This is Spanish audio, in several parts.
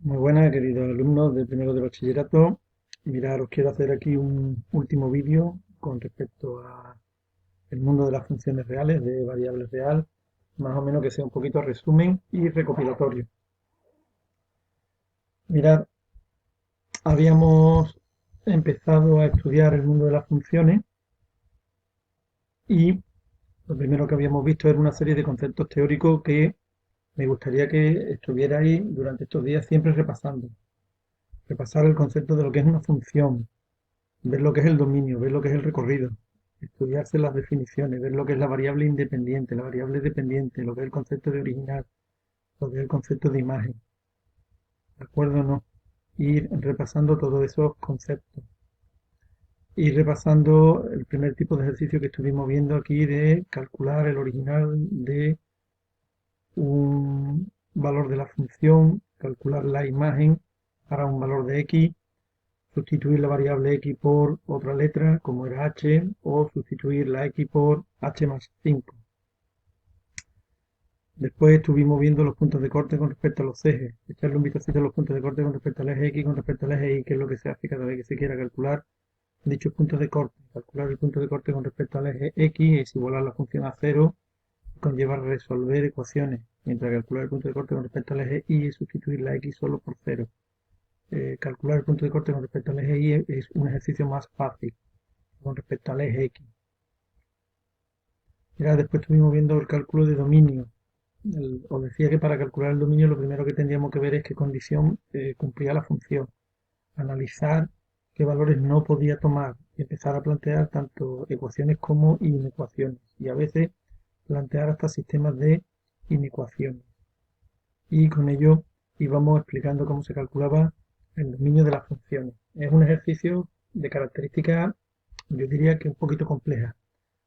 Muy buenas, queridos alumnos de primero de bachillerato. Mirad, os quiero hacer aquí un último vídeo con respecto a el mundo de las funciones reales, de variables real, más o menos que sea un poquito resumen y recopilatorio. Mirad, habíamos empezado a estudiar el mundo de las funciones y lo primero que habíamos visto era una serie de conceptos teóricos que me gustaría que estuvierais durante estos días siempre repasando. Repasar el concepto de lo que es una función, ver lo que es el dominio, ver lo que es el recorrido, estudiarse las definiciones, ver lo que es la variable independiente, la variable dependiente, lo que es el concepto de original, lo que es el concepto de imagen, ¿de acuerdo o no? Ir repasando todos esos conceptos. Ir repasando el primer tipo de ejercicio que estuvimos viendo aquí de calcular el original de un valor de la función, calcular la imagen para un valor de x, sustituir la variable x por otra letra, como era h, o sustituir la x por h más 5. Después estuvimos viendo los puntos de corte con respecto a los ejes. Echarle un vistacito a los puntos de corte con respecto al eje x, con respecto al eje y, qué es lo que se hace cada vez que se quiera calcular dichos puntos de corte. Calcular el punto de corte con respecto al eje x es igualar la función a cero, conlleva resolver ecuaciones, mientras calcular el punto de corte con respecto al eje y es sustituir la x solo por cero. Calcular el punto de corte con respecto al eje y es un ejercicio más fácil con respecto al eje x. Ya después estuvimos viendo el cálculo de dominio. Os decía que para calcular el dominio lo primero que tendríamos que ver es qué condición cumplía la función. Analizar qué valores no podía tomar y empezar a plantear tanto ecuaciones como inecuaciones. Y a veces plantear hasta sistemas de inecuaciones. Y con ello íbamos explicando cómo se calculaba el dominio de las funciones. Es un ejercicio de características, yo diría que un poquito compleja.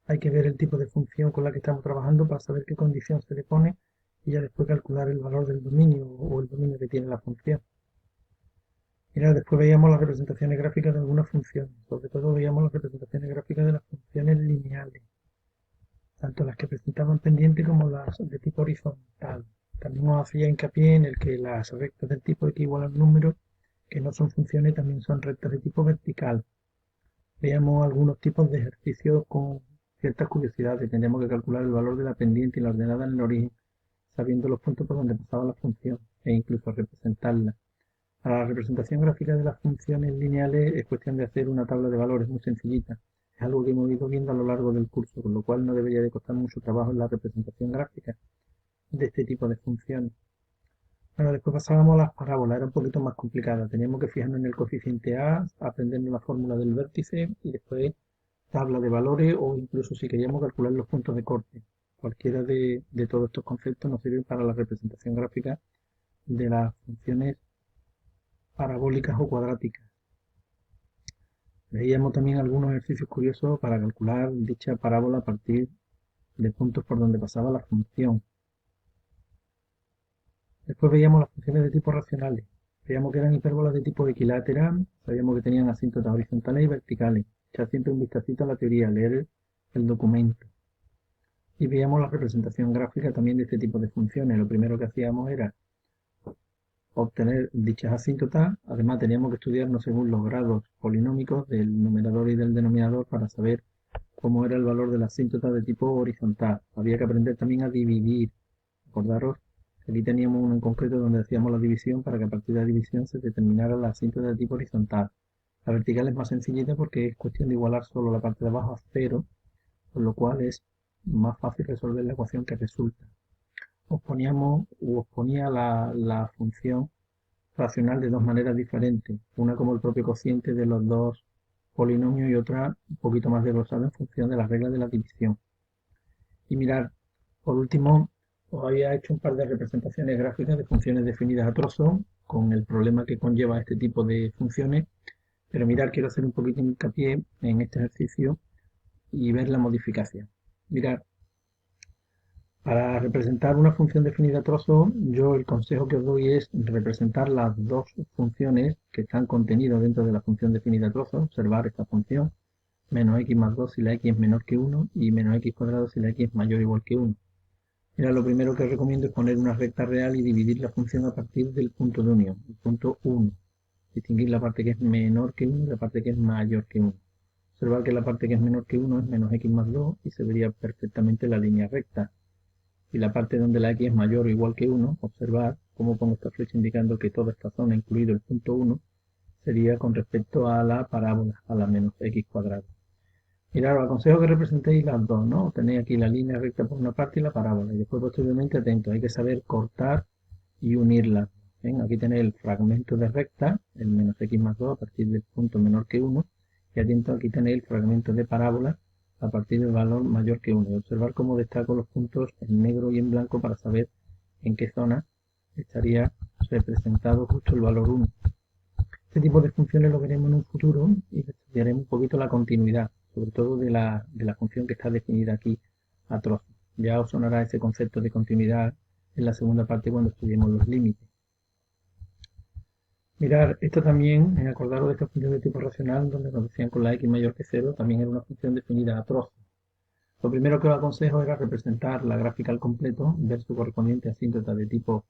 Hay que ver el tipo de función con la que estamos trabajando para saber qué condición se le pone y ya después calcular el valor del dominio o el dominio que tiene la función. Mira, después veíamos las representaciones gráficas de algunas funciones, sobre todo veíamos las representaciones gráficas de las funciones lineales, tanto las que presentaban pendiente como las de tipo horizontal. También nos hacía hincapié en el que las rectas del tipo x igual al número, que no son funciones, también son rectas de tipo vertical. Veamos algunos tipos de ejercicios con ciertas curiosidades. Tendríamos que calcular el valor de la pendiente y la ordenada en el origen, sabiendo los puntos por donde pasaba la función, e incluso representarla. Para la representación gráfica de las funciones lineales es cuestión de hacer una tabla de valores muy sencillita. Es algo que hemos ido viendo a lo largo del curso, con lo cual no debería de costar mucho trabajo en la representación gráfica de este tipo de funciones. Bueno, después pasábamos a las parábolas, era un poquito más complicada. Teníamos que fijarnos en el coeficiente a, aprendernos la fórmula del vértice y después tabla de valores o incluso si queríamos calcular los puntos de corte. Cualquiera de todos estos conceptos nos sirven para la representación gráfica de las funciones parabólicas o cuadráticas. Veíamos también algunos ejercicios curiosos para calcular dicha parábola a partir de puntos por donde pasaba la función. Después veíamos las funciones de tipo racionales. Veíamos que eran hipérbolas de tipo equilateral, sabíamos que tenían asíntotas horizontales y verticales. Echar siempre un vistacito a la teoría, leer el documento. Y veíamos la representación gráfica también de este tipo de funciones. Lo primero que hacíamos era obtener dichas asíntotas. Además teníamos que estudiarnos según los grados polinómicos del numerador y del denominador para saber cómo era el valor de la asíntota de tipo horizontal. Había que aprender también a dividir. Acordaros que aquí teníamos uno en concreto donde hacíamos la división para que a partir de la división se determinara la asíntota de tipo horizontal. La vertical es más sencillita porque es cuestión de igualar solo la parte de abajo a cero, con lo cual es más fácil resolver la ecuación que resulta. Os ponía la función racional de dos maneras diferentes, una como el propio cociente de los dos polinomios y otra un poquito más desglosada en función de las reglas de la división. Y mirar, por último, os había hecho un par de representaciones gráficas de funciones definidas a trozos con el problema que conlleva este tipo de funciones, pero mirar, quiero hacer un poquito de hincapié en este ejercicio y ver la modificación. Mirar, para representar una función definida a trozo, yo el consejo que os doy es representar las dos funciones que están contenidas dentro de la función definida a trozo, observar esta función, menos x más 2 si la x es menor que 1 y menos x cuadrado si la x es mayor o igual que 1. Mira, lo primero que recomiendo es poner una recta real y dividir la función a partir del punto de unión, el punto 1. Distinguir la parte que es menor que 1 y la parte que es mayor que 1. Observar que la parte que es menor que 1 es menos x más 2 y se vería perfectamente la línea recta. Y la parte donde la x es mayor o igual que 1, observar cómo pongo esta flecha indicando que toda esta zona, incluido el punto 1, sería con respecto a la parábola, a la menos x cuadrado. Mirad, os aconsejo que representéis las dos, ¿no? Tenéis aquí la línea recta por una parte y la parábola. Y después, posteriormente, atentos, hay que saber cortar y unirlas. ¿Ven? Aquí tenéis el fragmento de recta, el menos x más 2 a partir del punto menor que 1. Y atentos, aquí tenéis el fragmento de parábola a partir del valor mayor que 1. Y observar cómo destaco los puntos en negro y en blanco para saber en qué zona estaría representado justo el valor 1. Este tipo de funciones lo veremos en un futuro y estudiaremos un poquito la continuidad, sobre todo de la función que está definida aquí a trozos. Ya os sonará ese concepto de continuidad en la segunda parte cuando estudiemos los límites. Mirar, esto también, acordaros de esta función de tipo racional, donde nos decían con la x mayor que 0, también era una función definida a trozos. Lo primero que os aconsejo era representar la gráfica al completo, ver su correspondiente asíntota de tipo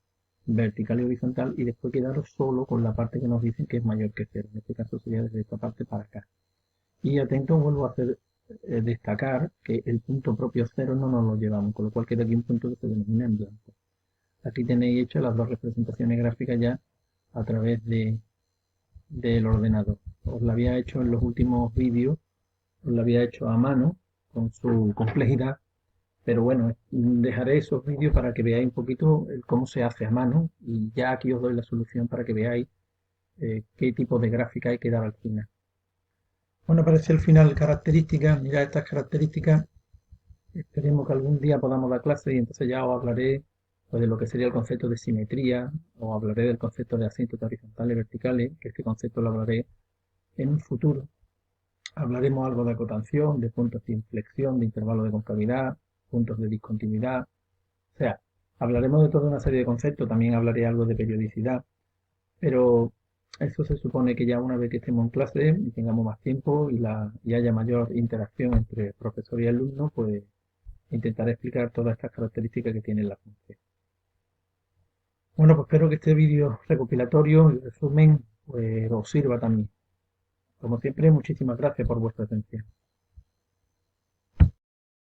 vertical y horizontal, y después quedaros solo con la parte que nos dicen que es mayor que 0. En este caso sería desde esta parte para acá. Y atento, vuelvo a hacer destacar que el punto propio 0 no nos lo llevamos, con lo cual queda aquí un punto que se denomina en blanco. Aquí tenéis hechas las dos representaciones gráficas ya a través del ordenador. Os la había hecho en los últimos vídeos, os la había hecho a mano, con su complejidad, pero bueno, dejaré esos vídeos para que veáis un poquito cómo se hace a mano y ya aquí os doy la solución para que veáis qué tipo de gráfica hay que dar al final. Bueno, aparece el final características, mirad estas características, esperemos que algún día podamos dar clase y entonces ya os hablaré pues, de lo que sería el concepto de simetría, o hablaré del concepto de asíntotas horizontales y verticales, que este concepto lo hablaré en un futuro. Hablaremos algo de acotación, de puntos de inflexión, de intervalo de concavidad, puntos de discontinuidad. O sea, hablaremos de toda una serie de conceptos, también hablaré algo de periodicidad, pero eso se supone que ya una vez que estemos en clase y tengamos más tiempo y haya mayor interacción entre profesor y alumno, pues intentaré explicar todas estas características que tiene la función. Bueno, pues espero que este vídeo recopilatorio y resumen pues, os sirva también. Como siempre, muchísimas gracias por vuestra atención.